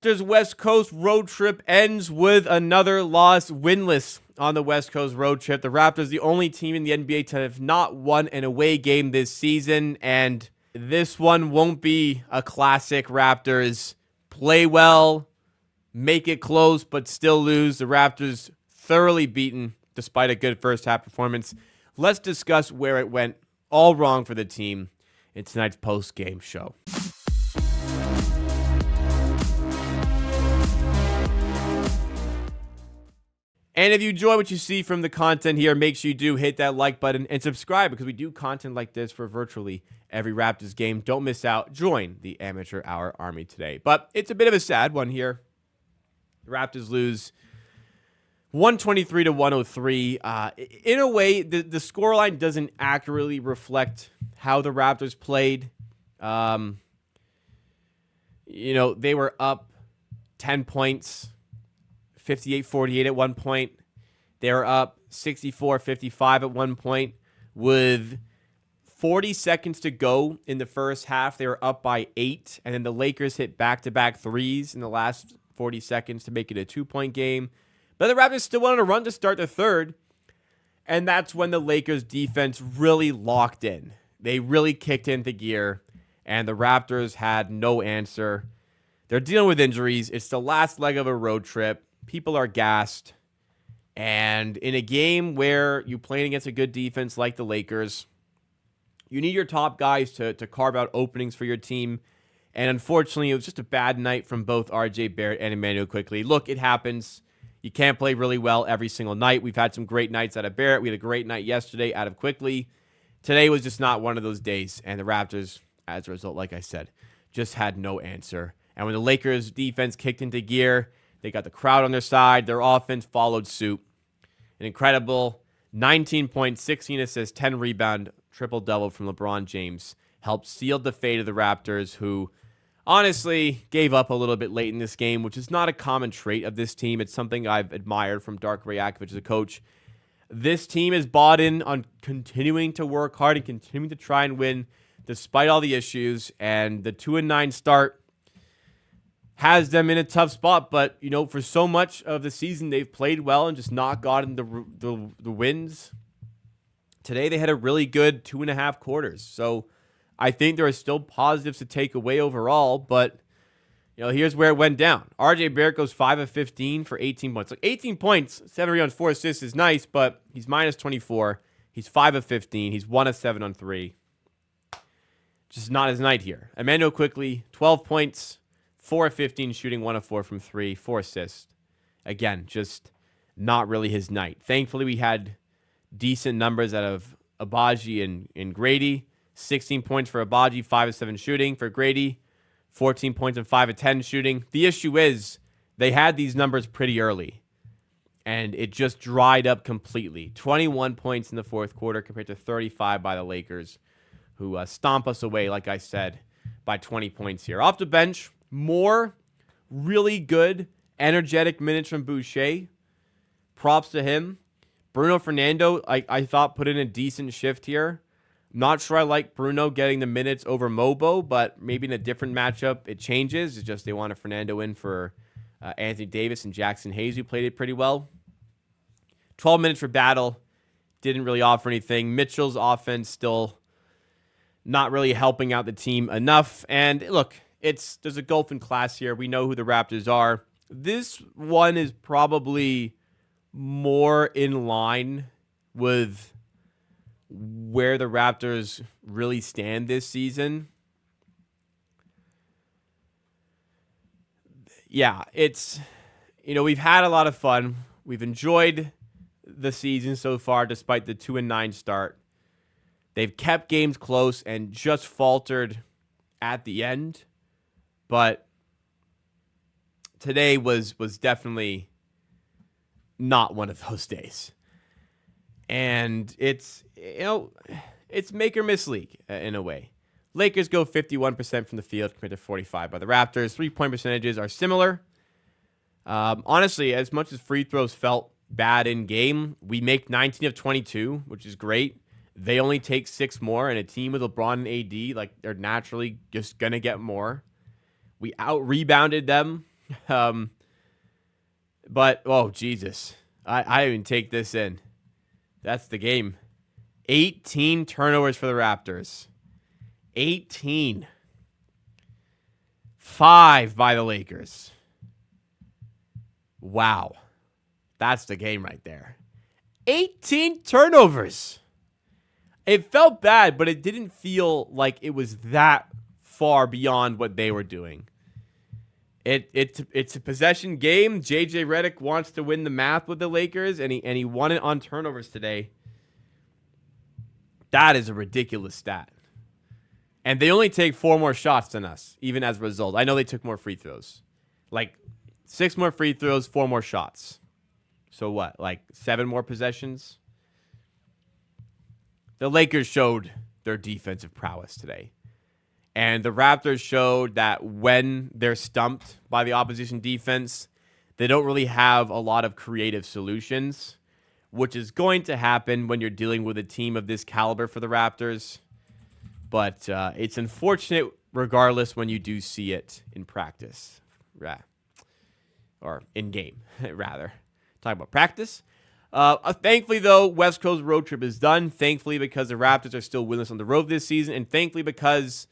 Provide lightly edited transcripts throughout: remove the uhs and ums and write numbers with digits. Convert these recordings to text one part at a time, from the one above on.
Raptors West Coast road trip ends with another loss, winless on the West Coast road trip. The Raptors, the only team in the NBA to have not won an away game this season, and this one won't be a classic Raptors play well, make it close, but still lose. The Raptors thoroughly beaten despite a good first half performance. Let's discuss where it went all wrong for the team in tonight's post-game show. And if you enjoy what you see from the content here, make sure you do hit that like button and subscribe because we do content like this for virtually every Raptors game. Don't miss out. Join the Amateur Hour Army today. But it's a bit of a sad one here. The Raptors lose 123 to 103. In a way, the scoreline doesn't accurately reflect how the Raptors played. They were up 10 points. 58-48 at one point. They were up 64-55 at one point. With 40 seconds to go in the first half, they were up by 8. And then the Lakers hit back-to-back threes in the last 40 seconds to make it a 2-point game. But the Raptors still wanted to run to start the third. And that's when the Lakers defense really locked in. They really kicked into gear. And the Raptors had no answer. They're dealing with injuries. It's the last leg of a road trip. People are gassed. And in a game where you're playing against a good defense like the Lakers, you need your top guys to carve out openings for your team. And unfortunately, it was just a bad night from both R.J. Barrett and Emmanuel Quickley. Look, it happens. You can't play really well every single night. We've had some great nights out of Barrett. We had a great night yesterday out of Quickley. Today was just not one of those days. And the Raptors, as a result, like I said, just had no answer. And when the Lakers defense kicked into gear, they got the crowd on their side. Their offense followed suit. An incredible 19 points, 16 assists, 10 rebound, triple-double from LeBron James helped seal the fate of the Raptors, who honestly gave up a little bit late in this game, which is not a common trait of this team. It's something I've admired from Darko Rajakovic as a coach. This team is bought in on continuing to work hard and continuing to try and win despite all the issues. And the 2-9 start has them in a tough spot, but for so much of the season they've played well and just not gotten the wins. Today they had a really good 2.5 quarters, so I think there are still positives to take away overall. But here's where it went down. R.J. Barrett goes 5 of 15 for 18 points. Like 18 points, 7 rebounds, 4 assists is nice, but he's minus 24. He's 5 of 15. He's 1 of 7 on 3. Just not his night here. Emmanuel Quickley, 12 points. 4 of 15 shooting, 1 of 4 from 3, 4 assists. Again, just not really his night. Thankfully, we had decent numbers out of Agbaji and Grady. 16 points for Agbaji, 5 of 7 shooting. For Grady, 14 points and 5 of 10 shooting. The issue is they had these numbers pretty early, and it just dried up completely. 21 points in the fourth quarter compared to 35 by the Lakers, who stomp us away, like I said, by 20 points here. Off the bench, more really good, energetic minutes from Boucher. Props to him. Bruno Fernando, I thought, put in a decent shift here. Not sure I like Bruno getting the minutes over Mobo, but maybe in a different matchup it changes. It's just they wanted Fernando in for Anthony Davis and Jackson Hayes, who played it pretty well. 12 minutes for Battle. Didn't really offer anything. Mitchell's offense still not really helping out the team enough. And look, there's a gulf in class here. We know who the Raptors are. This one is probably more in line with where the Raptors really stand this season. Yeah, we've had a lot of fun. We've enjoyed the season so far despite the 2-9 start. They've kept games close and just faltered at the end. But today was definitely not one of those days. And it's make or miss league in a way. Lakers go 51% from the field compared to 45% by the Raptors. 3-point percentages are similar. Honestly, as much as free throws felt bad in game, we make 19 of 22, which is great. They only take 6 more, and a team with LeBron and AD, they're naturally just going to get more. We out-rebounded them But, oh, Jesus. I didn't even take this in. That's the game. 18 turnovers for the Raptors. 18. 5 by the Lakers. Wow. That's the game right there. 18 turnovers. It felt bad, but it didn't feel like it was that far beyond what they were doing. It's a possession game. JJ Redick wants to win the math with the Lakers, and he won it on turnovers today. That is a ridiculous stat. And they only take 4 more shots than us, even as a result. I know they took more free throws. Like 6 more free throws, 4 more shots. So what? Like 7 more possessions? The Lakers showed their defensive prowess today. And the Raptors showed that when they're stumped by the opposition defense, they don't really have a lot of creative solutions, which is going to happen when you're dealing with a team of this caliber for the Raptors. But it's unfortunate regardless when you do see it in practice. Or in game, rather. Talking about practice. Thankfully, though, West Coast road trip is done. Thankfully, because the Raptors are still winless on the road this season. And thankfully, because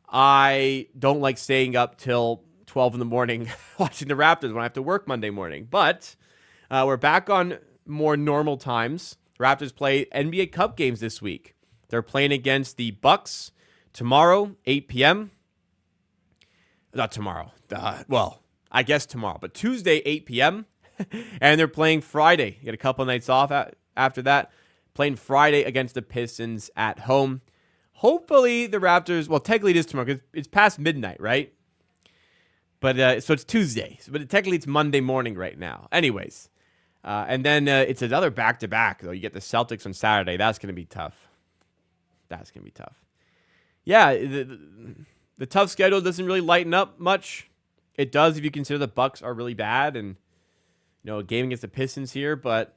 I don't like staying up till 12 in the morning watching the Raptors when I have to work Monday morning. But we're back on more normal times. Raptors play NBA Cup games this week. They're playing against the Bucks tomorrow, 8 p.m. Not tomorrow. Well, I guess tomorrow. But Tuesday, 8 p.m. And they're playing Friday. You get a couple of nights off after that. Playing Friday against the Pistons at home. Hopefully the Raptors, well, technically it is tomorrow because it's past midnight, right? But so it's Tuesday. But technically it's Monday morning right now. Anyways. And then it's another back-to-back, though. You get the Celtics on Saturday. That's going to be tough. That's going to be tough. Yeah, the tough schedule doesn't really lighten up much. It does if you consider the Bucks are really bad and, a game against the Pistons here. But,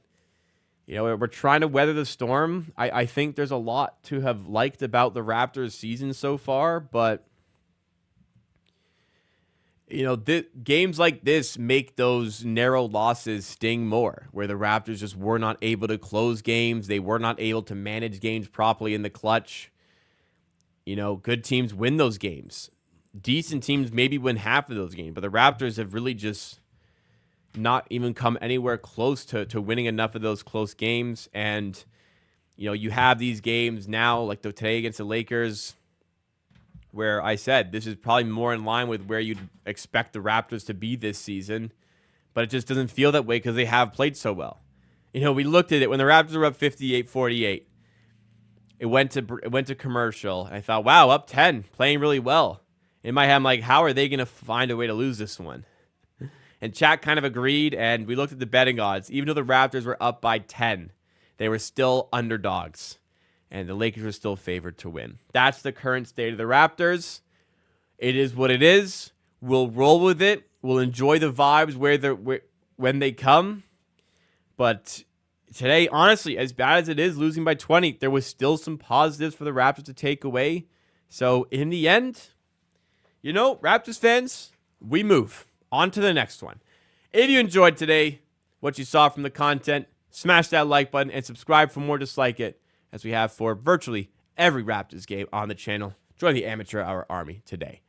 we're trying to weather the storm. I think there's a lot to have liked about the Raptors season so far. But, games like this make those narrow losses sting more, where the Raptors just were not able to close games. They were not able to manage games properly in the clutch. Good teams win those games. Decent teams maybe win half of those games, but the Raptors have really just not even come anywhere close to winning enough of those close games. And, you have these games now, like today against the Lakers, where I said this is probably more in line with where you'd expect the Raptors to be this season, but it just doesn't feel that way because they have played so well. We looked at it when the Raptors were up 58-48. It went to commercial, and I thought, wow, up 10, playing really well. In my head, I'm like, how are they going to find a way to lose this one? And chat kind of agreed, and we looked at the betting odds. Even though the Raptors were up by 10, they were still underdogs. And the Lakers are still favored to win. That's the current state of the Raptors. It is what it is. We'll roll with it. We'll enjoy the vibes when they come. But today, honestly, as bad as it is losing by 20, there was still some positives for the Raptors to take away. So in the end, Raptors fans, we move on to the next one. If you enjoyed today, what you saw from the content, smash that like button and subscribe for more just like it, as we have for virtually every Raptors game on the channel. Join the Amateur Hour Army today.